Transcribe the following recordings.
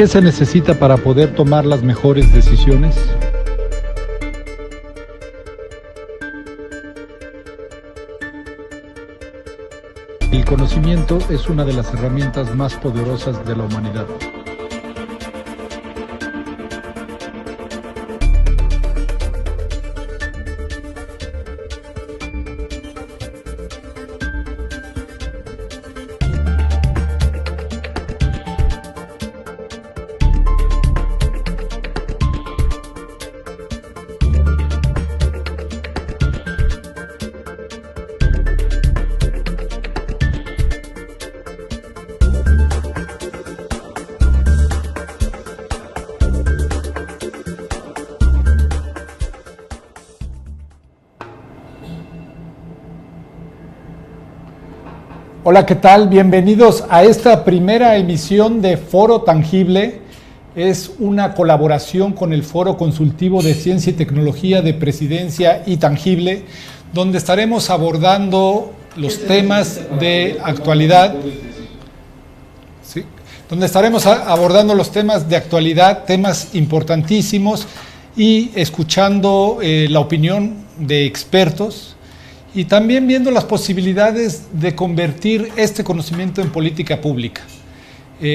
¿Qué se necesita para poder tomar las mejores decisiones? El conocimiento es una de las herramientas más poderosas de la humanidad. Hola, ¿qué tal? Bienvenidos a esta primera emisión de Foro Tangible. Es una colaboración con el Foro Consultivo de Ciencia y Tecnología de Presidencia y Tangible, donde estaremos abordando los temas de actualidad. ¿Sí? Donde estaremos abordando los temas de actualidad, temas importantísimos, y escuchando la opinión de expertos, y también viendo las posibilidades de convertir este conocimiento en política pública.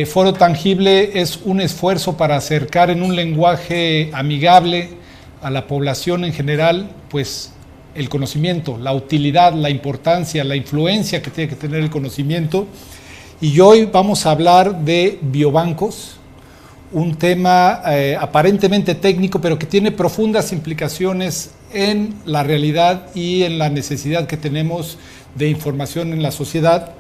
Foro Tangible es un esfuerzo para acercar en un lenguaje amigable a la población en general, pues el conocimiento, la utilidad, la importancia, la influencia que tiene que tener el conocimiento. Y hoy vamos a hablar de biobancos, un tema aparentemente técnico, pero que tiene profundas implicaciones en la realidad y en la necesidad que tenemos de información en la sociedad.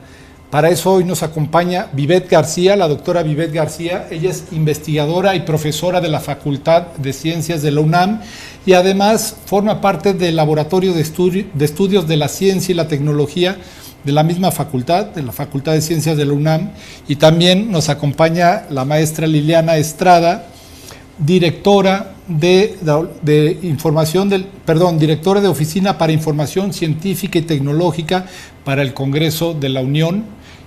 Para eso hoy nos acompaña Vivet García, la doctora Vivet García. Ella es investigadora y profesora de la Facultad de Ciencias de la UNAM y además forma parte del Laboratorio de Estudios de la Ciencia y la Tecnología de la misma facultad, de la Facultad de Ciencias de la UNAM. Y también nos acompaña la maestra Liliana Estrada, directora directora de Oficina para Información Científica y Tecnológica para el Congreso de la Unión,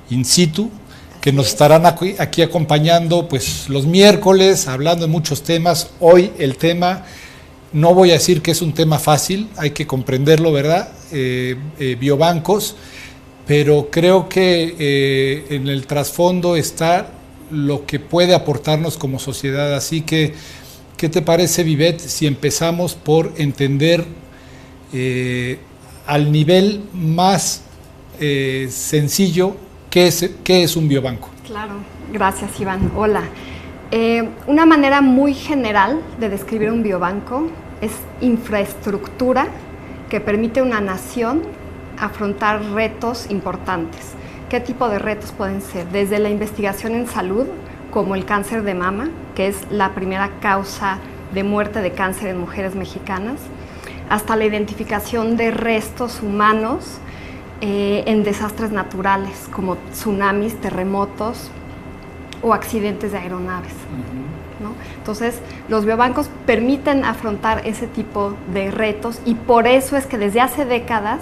in situ, que nos estarán aquí acompañando pues los miércoles, hablando de muchos temas. Hoy el tema, no voy a decir que es un tema fácil, hay que comprenderlo, ¿verdad? Biobancos, pero creo que en el trasfondo está lo que puede aportarnos como sociedad. Así que, ¿qué te parece, Vivet, si empezamos por entender al nivel más sencillo qué es un biobanco? Claro, gracias, Iván. Hola. Una manera muy general de describir un biobanco es infraestructura que permite a una nación afrontar retos importantes. ¿Qué tipo de retos pueden ser? Desde la investigación en salud, como el cáncer de mama, que es la primera causa de muerte de cáncer en mujeres mexicanas, hasta la identificación de restos humanos en desastres naturales, como tsunamis, terremotos o accidentes de aeronaves. ¿No? Entonces, los biobancos permiten afrontar ese tipo de retos, y por eso es que desde hace décadas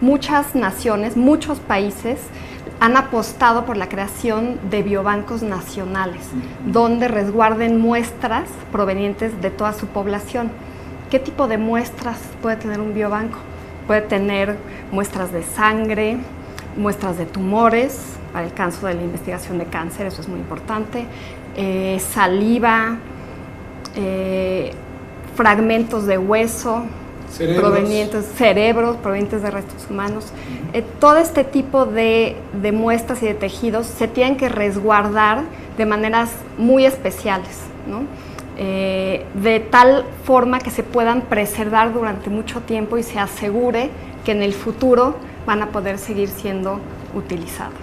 muchas naciones, muchos países han apostado por la creación de biobancos nacionales, donde resguarden muestras provenientes de toda su población. ¿Qué tipo de muestras puede tener un biobanco? Puede tener muestras de sangre, muestras de tumores, para el caso de la investigación de cáncer, eso es muy importante, saliva, fragmentos de hueso, cerebros provenientes de restos humanos. Todo este tipo de muestras y de tejidos se tienen que resguardar de maneras muy especiales, ¿no? De tal forma que se puedan preservar durante mucho tiempo y se asegure que en el futuro van a poder seguir siendo utilizados.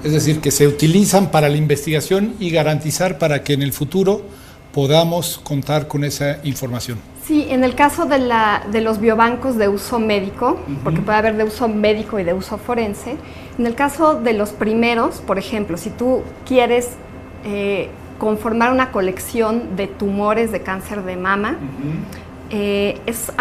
Es decir, que se utilizan para la investigación y garantizar para que en el futuro podamos contar con esa información. Sí, en el caso de los biobancos de uso médico, porque puede haber de uso médico y de uso forense, en el caso de los primeros, por ejemplo, si tú quieres conformar una colección de tumores de cáncer de mama, es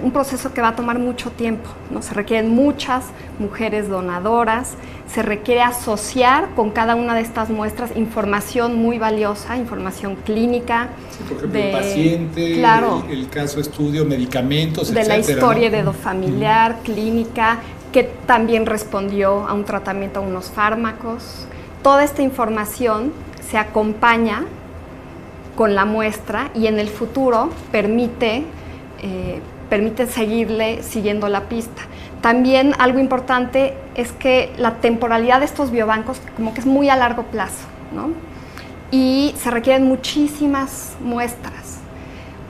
un proceso que va a tomar mucho tiempo, ¿no? Se requieren muchas mujeres donadoras, se requiere asociar con cada una de estas muestras información muy valiosa, información clínica. Sí, por ejemplo, el paciente, claro, el caso estudio, medicamentos, de etcétera, la historia, ¿no? heredofamiliar, clínica, que también respondió a un tratamiento, a unos fármacos. Toda esta información se acompaña con la muestra y en el futuro permite siguiendo la pista. También algo importante es que la temporalidad de estos biobancos como que es muy a largo plazo, ¿no? Y se requieren muchísimas muestras.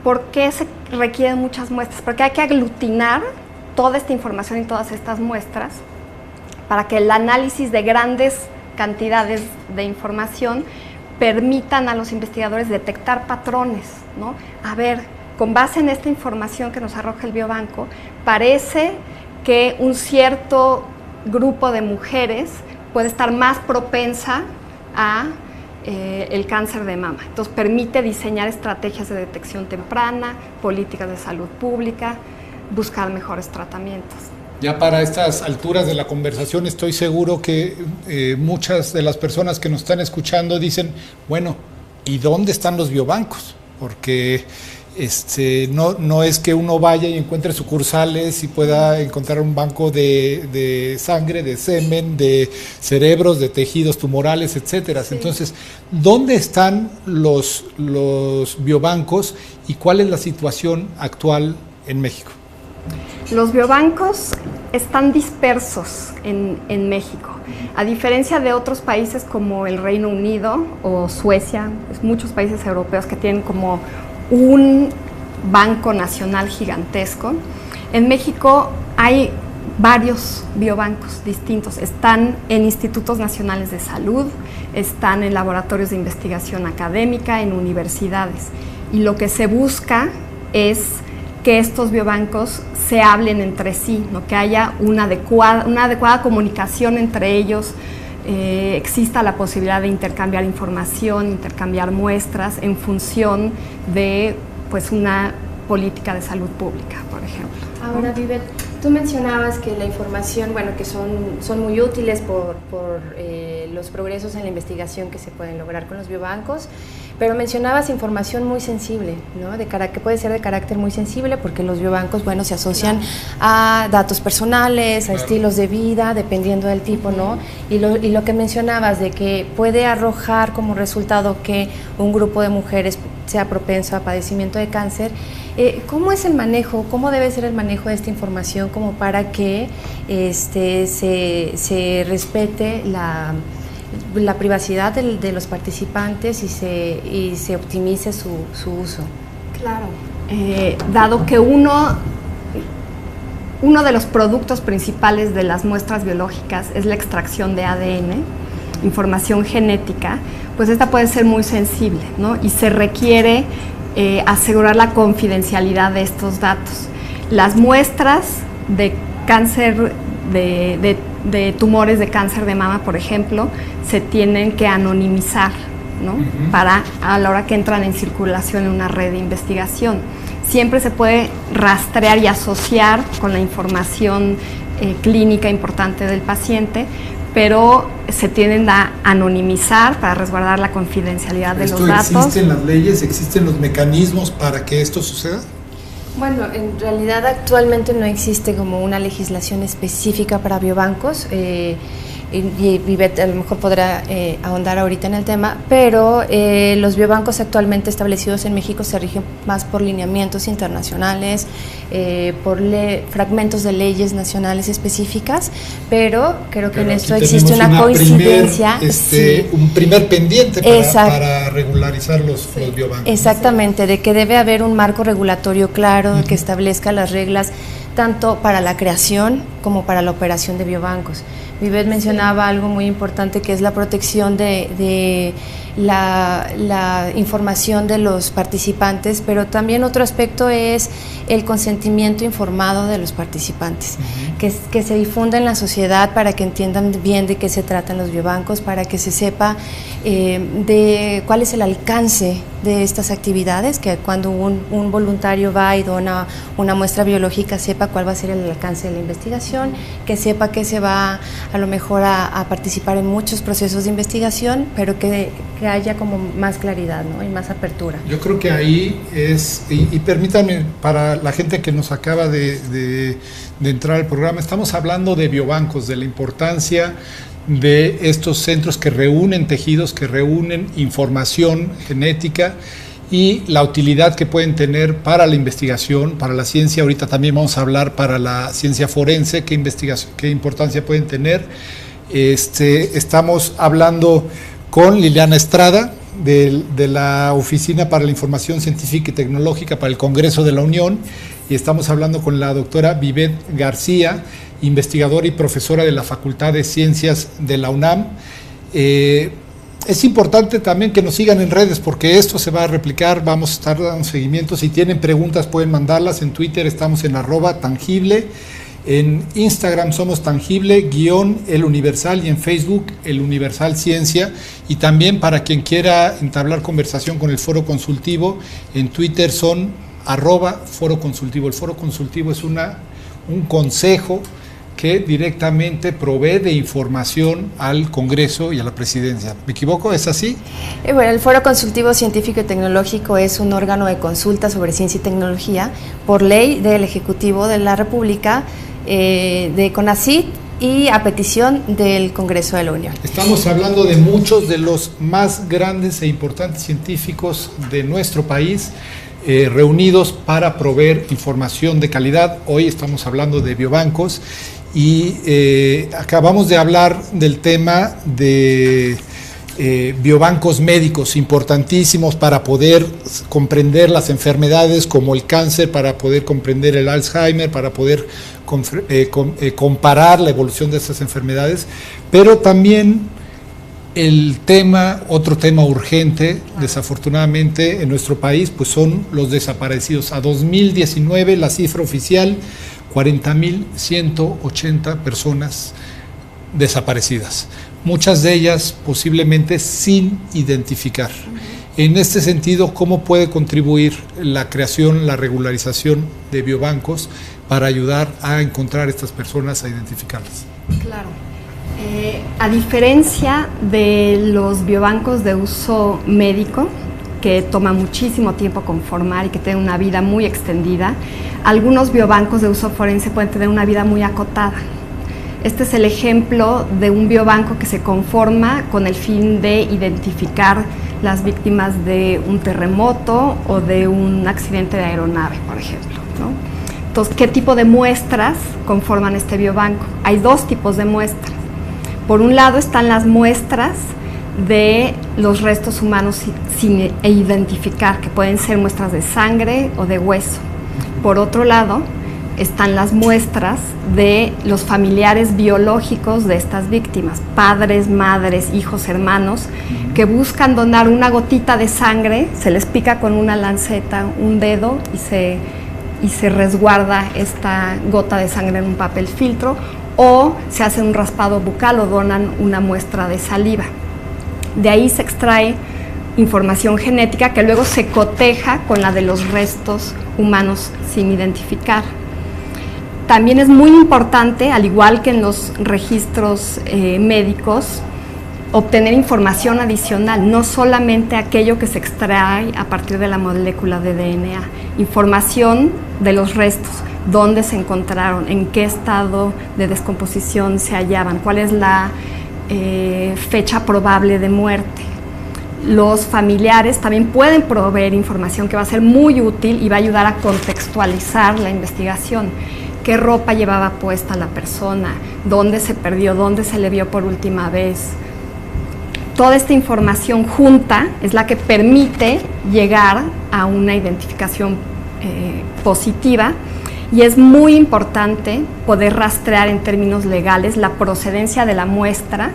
¿Por qué se requieren muchas muestras? Porque hay que aglutinar toda esta información y todas estas muestras para que el análisis de grandes cantidades de información permitan a los investigadores detectar patrones, ¿no? A ver, con base en esta información que nos arroja el biobanco, parece que un cierto grupo de mujeres puede estar más propensa a el cáncer de mama. Entonces permite diseñar estrategias de detección temprana, políticas de salud pública, buscar mejores tratamientos. Ya para estas alturas de la conversación estoy seguro que muchas de las personas que nos están escuchando dicen, bueno, ¿y dónde están los biobancos? Porque no es que uno vaya y encuentre sucursales y pueda encontrar un banco de sangre, de semen, de cerebros, de tejidos tumorales, etcétera. Sí. Entonces, ¿dónde están los biobancos y cuál es la situación actual en México? Los biobancos están dispersos en México. A diferencia de otros países como el Reino Unido o Suecia, muchos países europeos que tienen como un banco nacional gigantesco, en México hay varios biobancos distintos. Están en institutos nacionales de salud, están en laboratorios de investigación académica, en universidades. Y lo que se busca es que estos biobancos se hablen entre sí, ¿no? Que haya una adecuada comunicación entre ellos, exista la posibilidad de intercambiar información, intercambiar muestras en función de pues, una política de salud pública, por ejemplo. Ahora, Vivet, tú mencionabas que la información, bueno, que son muy útiles por los progresos en la investigación que se pueden lograr con los biobancos, pero mencionabas información muy sensible, ¿no? Que puede ser de carácter muy sensible porque los biobancos, bueno, se asocian a datos personales, a estilos de vida, dependiendo del tipo, ¿no? Y lo que mencionabas de que puede arrojar como resultado que un grupo de mujeres sea propenso a padecimiento de cáncer. ¿Cómo es el manejo? ¿Cómo debe ser el manejo de esta información como para que se respete la privacidad de los participantes y se optimice su uso? Claro. Dado que uno de los productos principales de las muestras biológicas es la extracción de ADN, información genética, pues esta puede ser muy sensible, ¿no? Y se requiere asegurar la confidencialidad de estos datos. Las muestras de cáncer, de tumores de cáncer de mama, por ejemplo, se tienen que anonimizar, ¿no? Para a la hora que entran en circulación en una red de investigación. Siempre se puede rastrear y asociar con la información clínica importante del paciente, pero se tienden a anonimizar para resguardar la confidencialidad de los datos. ¿Existen las leyes, existen los mecanismos para que esto suceda? Bueno, en realidad actualmente no existe como una legislación específica para biobancos. Y Vivet a lo mejor podrá ahondar ahorita en el tema, pero los biobancos actualmente establecidos en México se rigen más por lineamientos internacionales, por fragmentos de leyes nacionales específicas, pero que en esto existe una coincidencia. Un primer pendiente para regularizar los biobancos. Exactamente, de que debe haber un marco regulatorio claro que establezca las reglas tanto para la creación como para la operación de biobancos. Vivet mencionaba algo muy importante que es la protección de la información de los participantes, pero también otro aspecto es el consentimiento informado de los participantes, que se difunda en la sociedad para que entiendan bien de qué se tratan los biobancos, para que se sepa de cuál es el alcance de estas actividades, que cuando un voluntario va y dona una muestra biológica sepa cuál va a ser el alcance de la investigación, que sepa que se va a lo mejor a participar en muchos procesos de investigación, pero que haya como más claridad, ¿no? Y más apertura. Yo creo que ahí es, y permítanme, para la gente que nos acaba de entrar al programa, estamos hablando de biobancos, de la importancia de estos centros que reúnen tejidos, que reúnen información genética y la utilidad que pueden tener para la investigación, para la ciencia. Ahorita también vamos a hablar para la ciencia forense, qué investigación, qué importancia pueden tener. Estamos hablando con Liliana Estrada de la Oficina para la Información Científica y Tecnológica para el Congreso de la Unión, y estamos hablando con la doctora Vivet García, investigadora y profesora de la Facultad de Ciencias de la UNAM. Es importante también que nos sigan en redes, porque esto se va a replicar, vamos a estar dando seguimiento. Si tienen preguntas pueden mandarlas. En Twitter estamos en @tangible, en Instagram somos tangible-el Universal, y en Facebook el Universal Ciencia. Y también, para quien quiera entablar conversación con el Foro Consultivo, en Twitter son @Foro Consultivo. El Foro Consultivo es un consejo que directamente provee de información al Congreso y a la Presidencia. ¿Me equivoco? ¿Es así? Bueno, el Foro Consultivo Científico y Tecnológico es un órgano de consulta sobre ciencia y tecnología por ley del Ejecutivo de la República, de CONACYT, y a petición del Congreso de la Unión. Estamos hablando de muchos de los más grandes e importantes científicos de nuestro país, reunidos para proveer información de calidad. Hoy estamos hablando de biobancos y acabamos de hablar del tema de biobancos médicos, importantísimos para poder comprender las enfermedades como el cáncer, para poder comprender el Alzheimer, para poder comparar la evolución de estas enfermedades, pero también otro tema urgente, desafortunadamente, en nuestro país, pues son los desaparecidos. A 2019, la cifra oficial, 40.180 personas desaparecidas, muchas de ellas posiblemente sin identificar. En este sentido, ¿cómo puede contribuir la creación, la regularización de biobancos para ayudar a encontrar a estas personas, a identificarlas? Claro. A diferencia de los biobancos de uso médico, que toma muchísimo tiempo conformar y que tienen una vida muy extendida, algunos biobancos de uso forense pueden tener una vida muy acotada. Este es el ejemplo de un biobanco que se conforma con el fin de identificar las víctimas de un terremoto o de un accidente de aeronave, por ejemplo, ¿no? Entonces, ¿qué tipo de muestras conforman este biobanco? Hay dos tipos de muestras. Por un lado están las muestras de los restos humanos sin identificar, que pueden ser muestras de sangre o de hueso. Por otro lado están las muestras de los familiares biológicos de estas víctimas, padres, madres, hijos, hermanos, que buscan donar una gotita de sangre, se les pica con una lanceta un dedo y se resguarda esta gota de sangre en un papel filtro, o se hace un raspado bucal o donan una muestra de saliva. De ahí se extrae información genética que luego se coteja con la de los restos humanos sin identificar. También es muy importante, al igual que en los registros médicos, obtener información adicional, no solamente aquello que se extrae a partir de la molécula de DNA, información de los restos, dónde se encontraron, en qué estado de descomposición se hallaban, cuál es la fecha probable de muerte. Los familiares también pueden proveer información que va a ser muy útil y va a ayudar a contextualizar la investigación. ¿Qué ropa llevaba puesta la persona? ¿Dónde se perdió? ¿Dónde se le vio por última vez? Toda esta información junta es la que permite llegar a una identificación positiva, y es muy importante poder rastrear en términos legales la procedencia de la muestra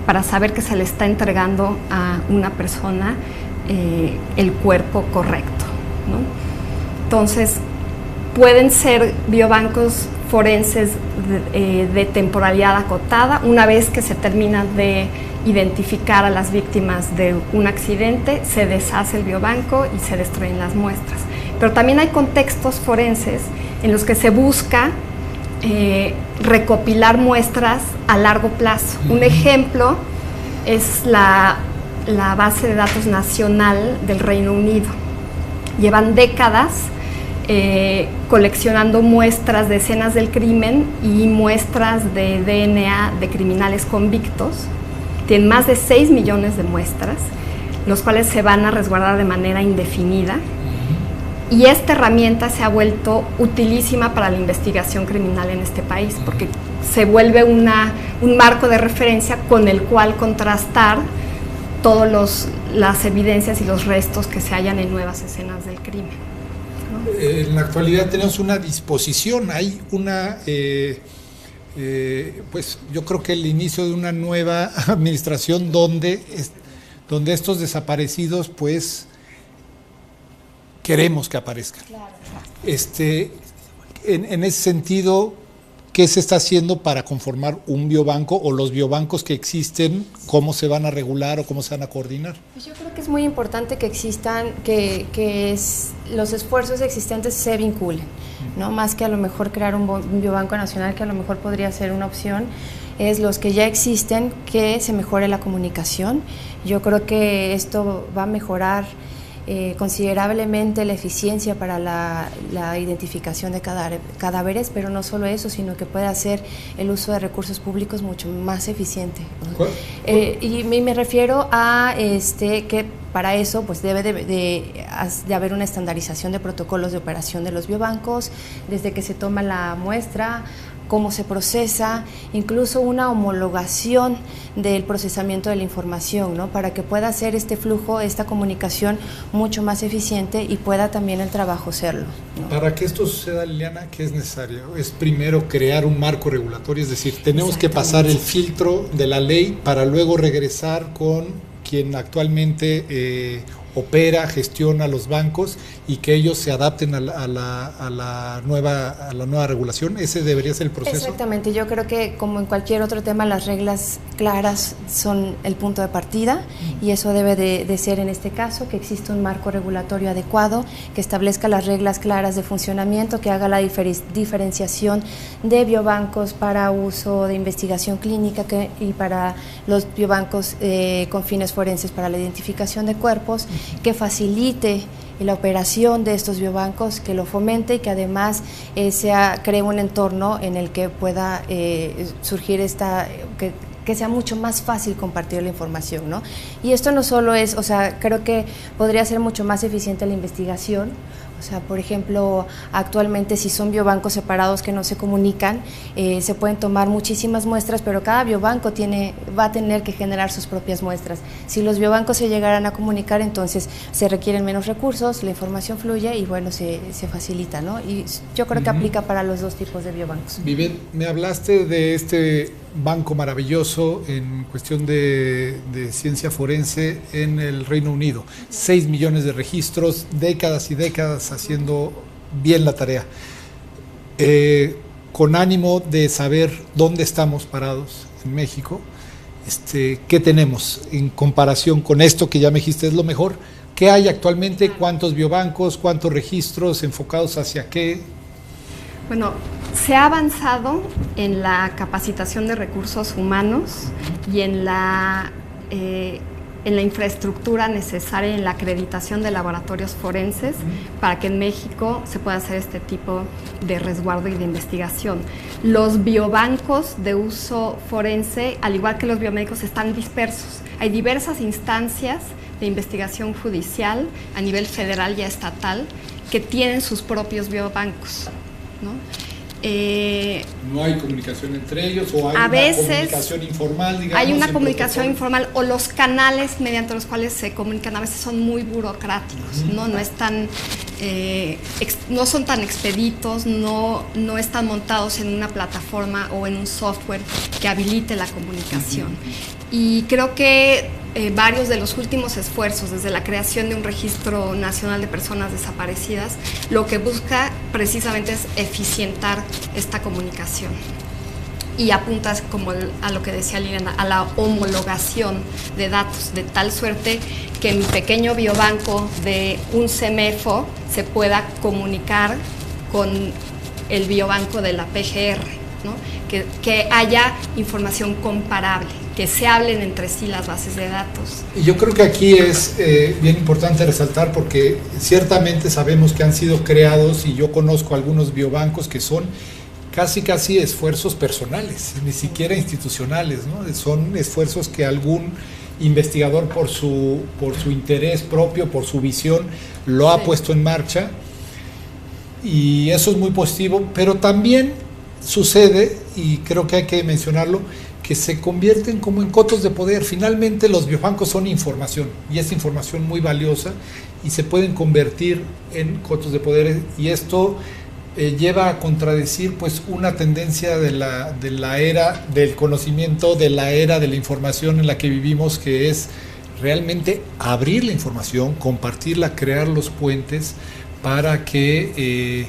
para saber que se le está entregando a una persona el cuerpo correcto, ¿no? Entonces, pueden ser biobancos forenses de temporalidad acotada. Una vez que se termina de identificar a las víctimas de un accidente, se deshace el biobanco y se destruyen las muestras. Pero también hay contextos forenses en los que se busca recopilar muestras a largo plazo. Un ejemplo es la base de datos nacional del Reino Unido. Llevan décadas coleccionando muestras de escenas del crimen y muestras de DNA de criminales convictos. Tienen más de 6 millones de muestras, los cuales se van a resguardar de manera indefinida. Y esta herramienta se ha vuelto utilísima para la investigación criminal en este país, porque se vuelve un marco de referencia con el cual contrastar todas las evidencias y los restos que se hallan en nuevas escenas del crimen, ¿no? En la actualidad tenemos una disposición, hay una, pues yo creo que el inicio de una nueva administración donde estos desaparecidos, pues, queremos que aparezcan. Claro. En ese sentido, ¿qué se está haciendo para conformar un biobanco o los biobancos que existen? ¿Cómo se van a regular o cómo se van a coordinar? Pues yo creo que es muy importante que existan, los esfuerzos existentes se vinculen, ¿no? Más que a lo mejor crear un biobanco nacional, que a lo mejor podría ser una opción, es los que ya existen, que se mejore la comunicación. Yo creo que esto va a mejorar considerablemente la eficiencia para la identificación de cadáveres, pero no solo eso, sino que puede hacer el uso de recursos públicos mucho más eficiente. Y me refiero a que para eso pues debe de haber una estandarización de protocolos de operación de los biobancos, desde que se toma la muestra, cómo se procesa, incluso una homologación del procesamiento de la información, ¿no? Para que pueda hacer este flujo, esta comunicación mucho más eficiente y pueda también el trabajo serlo, ¿no? Para que esto suceda, Liliana, ¿qué es necesario? Es primero crear un marco regulatorio, es decir, tenemos que pasar el filtro de la ley para luego regresar con quien actualmente opera, gestiona los bancos y que ellos se adapten a la nueva regulación. ¿Ese debería ser el proceso? Exactamente, yo creo que como en cualquier otro tema las reglas claras son el punto de partida y eso debe de ser en este caso, que exista un marco regulatorio adecuado, que establezca las reglas claras de funcionamiento, que haga la diferenciación de biobancos para uso de investigación clínica y para los biobancos con fines forenses para la identificación de cuerpos, que facilite la operación de estos biobancos, que lo fomente y que además cree un entorno en el que pueda surgir que sea mucho más fácil compartir la información, ¿no? Y esto no solo es, o sea, creo que podría ser mucho más eficiente la investigación. O sea, por ejemplo, actualmente si son biobancos separados que no se comunican, se pueden tomar muchísimas muestras, pero cada biobanco va a tener que generar sus propias muestras. Si los biobancos se llegaran a comunicar, entonces se requieren menos recursos, la información fluye y bueno, se facilita, ¿no? Y yo creo que aplica para los dos tipos de biobancos. Vivian, me hablaste de este banco maravilloso en cuestión de ciencia forense en el Reino Unido. 6 millones de registros, décadas y décadas haciendo bien la tarea. Con ánimo de saber dónde estamos parados en México, ¿qué tenemos en comparación con esto que ya me dijiste es lo mejor? ¿Qué hay actualmente? ¿Cuántos biobancos? ¿Cuántos registros? ¿Enfocados hacia qué? Bueno, se ha avanzado en la capacitación de recursos humanos y en la infraestructura necesaria, en la acreditación de laboratorios forenses para que en México se pueda hacer este tipo de resguardo y de investigación. Los biobancos de uso forense, al igual que los biomédicos, están dispersos. Hay diversas instancias de investigación judicial a nivel federal y estatal que tienen sus propios biobancos, ¿no? ¿No hay comunicación entre ellos o hay una comunicación informal, digamos? Hay una comunicación informal o los canales mediante los cuales se comunican a veces son muy burocráticos, no están no son tan expeditos, no están montados en una plataforma o en un software que habilite la comunicación. Y creo que varios de los últimos esfuerzos, desde la creación de un registro nacional de personas desaparecidas, lo que busca precisamente es eficientar esta comunicación. Y apuntas, como a lo que decía Liliana, a la homologación de datos, de tal suerte que mi pequeño biobanco de un CEMEFO se pueda comunicar con el biobanco de la PGR, ¿no? Que haya información comparable, que se hablen entre sí las bases de datos. Y yo creo que aquí es bien importante resaltar, porque ciertamente sabemos que han sido creados, y yo conozco algunos biobancos que son casi esfuerzos personales, ni siquiera institucionales, ¿no? Son esfuerzos que algún investigador por su interés propio, por su visión, lo ha puesto en marcha, y eso es muy positivo. Pero también sucede, y creo que hay que mencionarlo, que se convierten como en cotos de poder. Finalmente los biobancos son información, y es información muy valiosa, y se pueden convertir en cotos de poder, y esto lleva a contradecir pues una tendencia de la era del conocimiento, de la era de la información en la que vivimos, que es realmente abrir la información, compartirla, crear los puentes para que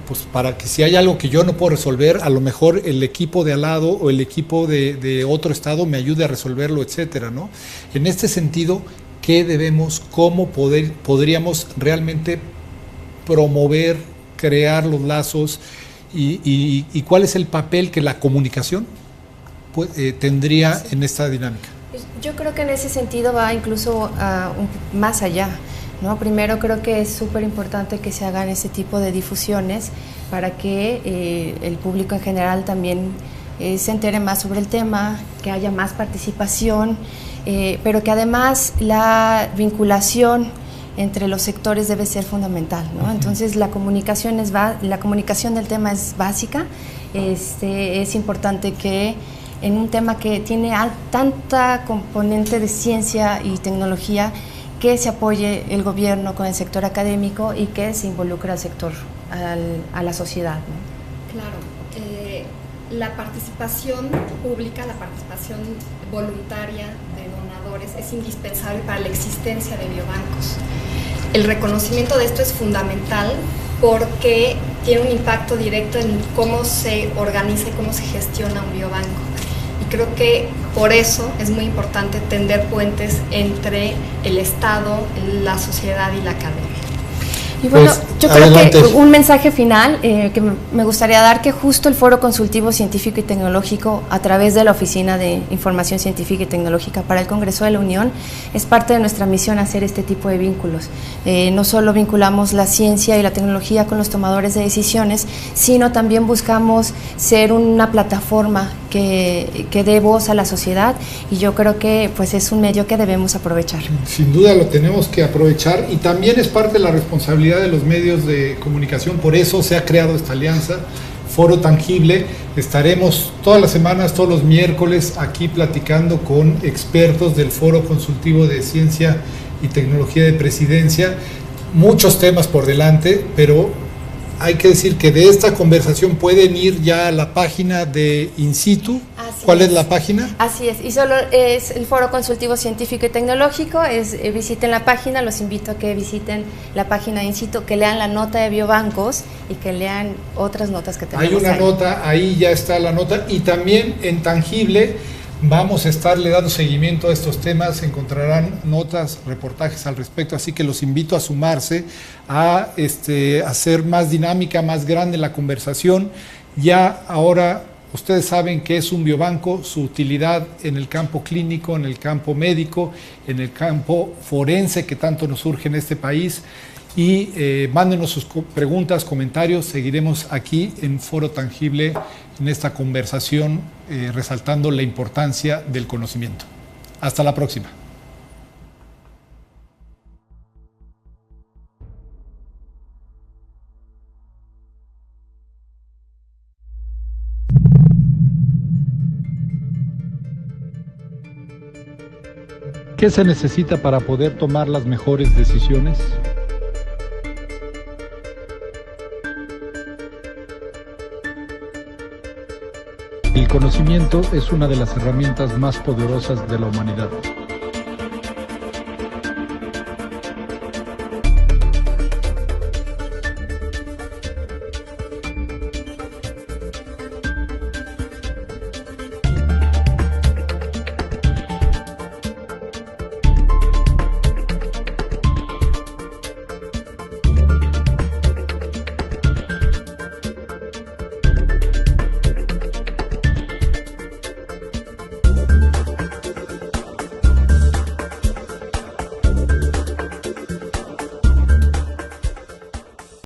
pues para que si hay algo que yo no puedo resolver, a lo mejor el equipo de al lado o el equipo de otro estado me ayude a resolverlo, etcétera, ¿no? En este sentido, cómo podríamos realmente promover, crear los lazos, y cuál es el papel que la comunicación tendría en esta dinámica? Yo creo que en ese sentido va incluso más allá, ¿no? Primero, creo que es súper importante que se hagan ese tipo de difusiones para que el público en general también se entere más sobre el tema, que haya más participación, pero que además la vinculación entre los sectores debe ser fundamental, ¿no? Entonces la comunicación del tema es básica. Es importante que en un tema que tiene tanta componente de ciencia y tecnología, que se apoye el gobierno con el sector académico y que se involucre al sector, a la sociedad, ¿no? Claro, la participación pública, la participación voluntaria de donadores es indispensable para la existencia de biobancos. El reconocimiento de esto es fundamental porque tiene un impacto directo en cómo se organiza y cómo se gestiona un biobanco. Y creo que por eso es muy importante tender puentes entre el Estado, la sociedad y la academia. Y bueno, pues, yo creo adelante. que un mensaje final que me gustaría dar, que justo el Foro Consultivo Científico y Tecnológico, a través de la Oficina de Información Científica y Tecnológica para el Congreso de la Unión, es parte de nuestra misión hacer este tipo de vínculos. No solo vinculamos la ciencia y la tecnología con los tomadores de decisiones, sino también buscamos ser una plataforma que dé voz a la sociedad, y yo creo que pues es un medio que debemos aprovechar. Sin duda lo tenemos que aprovechar, y también es parte de la responsabilidad de los medios de comunicación. Por eso se ha creado esta alianza, Foro Tangible. Estaremos todas las semanas, todos los miércoles, aquí platicando con expertos del Foro Consultivo de Ciencia y Tecnología de Presidencia. Muchos temas por delante, pero hay que decir que de esta conversación pueden ir ya a la página de InSitu. ¿Cuál es la página? Así es, y solo es el Foro Consultivo Científico y Tecnológico. Visiten la página, los invito a que visiten la página de InSitu, que lean la nota de biobancos y que lean otras notas que tenemos. Hay una nota, ahí ya está la nota, y también en Tangible vamos a estarle dando seguimiento a estos temas. Encontrarán notas, reportajes al respecto, así que los invito a sumarse, a hacer más dinámica, más grande la conversación. Ya ahora ustedes saben qué es un biobanco, su utilidad en el campo clínico, en el campo médico, en el campo forense que tanto nos surge en este país. Y mándenos sus preguntas, comentarios. Seguiremos aquí en Foro Tangible en esta conversación, resaltando la importancia del conocimiento. Hasta la próxima. ¿Qué se necesita para poder tomar las mejores decisiones? conocimiento es una de las herramientas más poderosas de la humanidad.